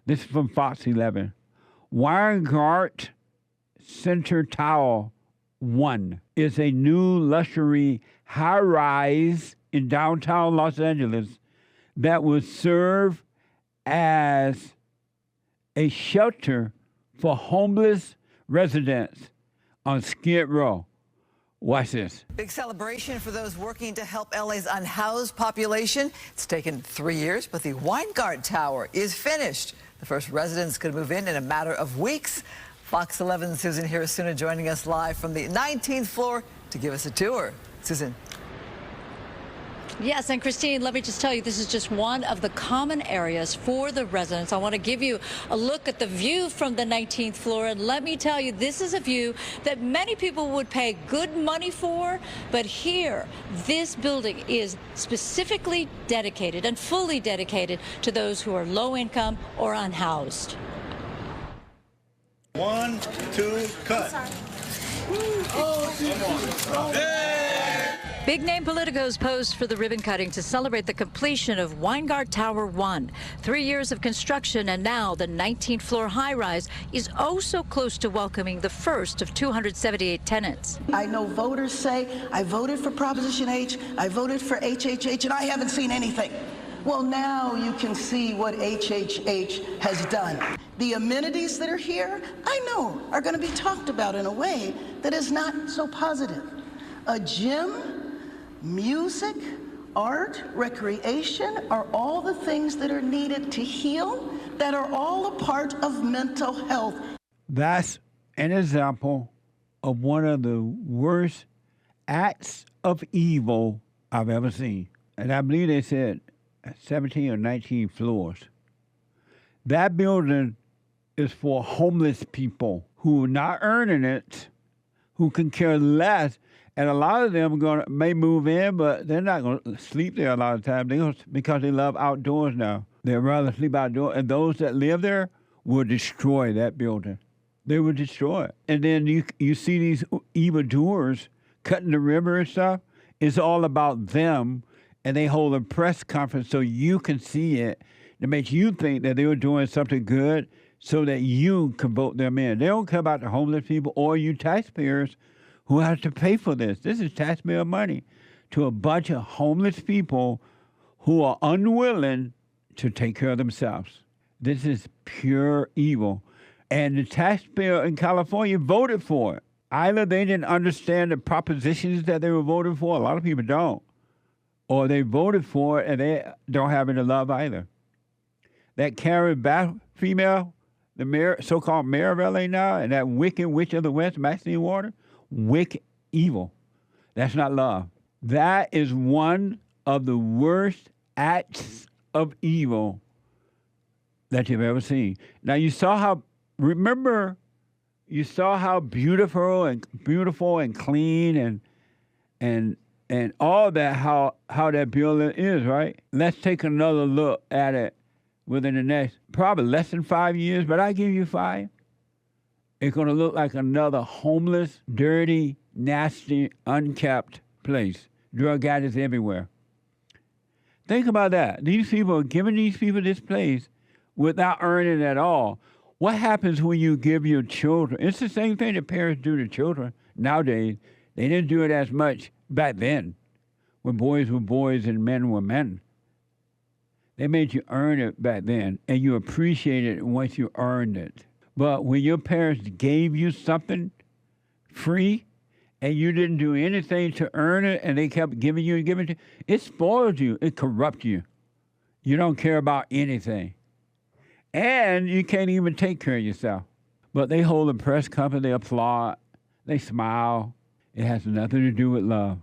This is from Fox 11. Weingart Center Tower 1 is a new luxury high-rise in downtown Los Angeles that will serve as a shelter for homeless residents on Skid Row. Watch this. Big celebration for those working to help LA's unhoused population. It's taken 3 years, but the Weingart Tower is finished. The first residents could move in a matter of weeks. Fox 11's Susan Hirasuna joining us live from the 19th floor to give us a tour. Susan. Yes, and Christine, let me just tell you, this is just one of the common areas for the residents. I want to give you a look at the view from the 19th floor, and let me tell you, this is a view that many people would pay good money for, but here, this building is specifically dedicated and fully dedicated to those who are low income or unhoused. 1, 2, cut. Big name politicos posed for the ribbon cutting to celebrate the completion of Weingart Tower 1. 3 years of construction, and now the 19th floor high-rise is oh so close to welcoming the first of 278 tenants. I know voters say, I voted for Proposition H, I voted for HHH, and I haven't seen anything. Well, now you can see what HHH has done. The amenities that are here, I know, are going to be talked about in a way that is not so positive. A gym, music, art, recreation are all the things that are needed to heal, that are all a part of mental health. That's an example of one of the worst acts of evil I've ever seen. And I believe they said 17 or 19 floors. That building is for homeless people who are not earning it, who can care less. And a lot of them may move in, but they're not going to sleep there a lot of times because they love outdoors now. They'd rather sleep outdoors. And those that live there will destroy that building. They will destroy it. And then you see these evildoers cutting the river and stuff. It's all about them. And they hold a press conference so you can see it. It makes you think that they were doing something good so that you can vote them in. They don't care about the homeless people or you taxpayers who have to pay for this. This is taxpayer money to a bunch of homeless people who are unwilling to take care of themselves. This is pure evil. And the taxpayer in California voted for it. Either they didn't understand the propositions that they were voting for, a lot of people don't, or they voted for it and they don't have any love either. That Karen Bass female, the mayor, so-called mayor of LA now, and that wicked witch of the West, Maxine Waters, wicked evil. That's not love. That is one of the worst acts of evil that you've ever seen. Now you saw how beautiful and clean and all that, how that building is, right? Let's take another look at it within the next probably less than 5 years, but I give you 5. It's going to look like another homeless, dirty, nasty, unkept place. Drug addicts everywhere. Think about that. These people are giving these people this place without earning at all. What happens when you give your children? It's the same thing that parents do to children nowadays. They didn't do it as much back then when boys were boys and men were men. They made you earn it back then, and you appreciated it once you earned it. But when your parents gave you something free and you didn't do anything to earn it and they kept giving you and giving you, it spoiled you. It corrupts you. You don't care about anything. And you can't even take care of yourself. But they hold a press conference, they applaud, they smile. It has nothing to do with love.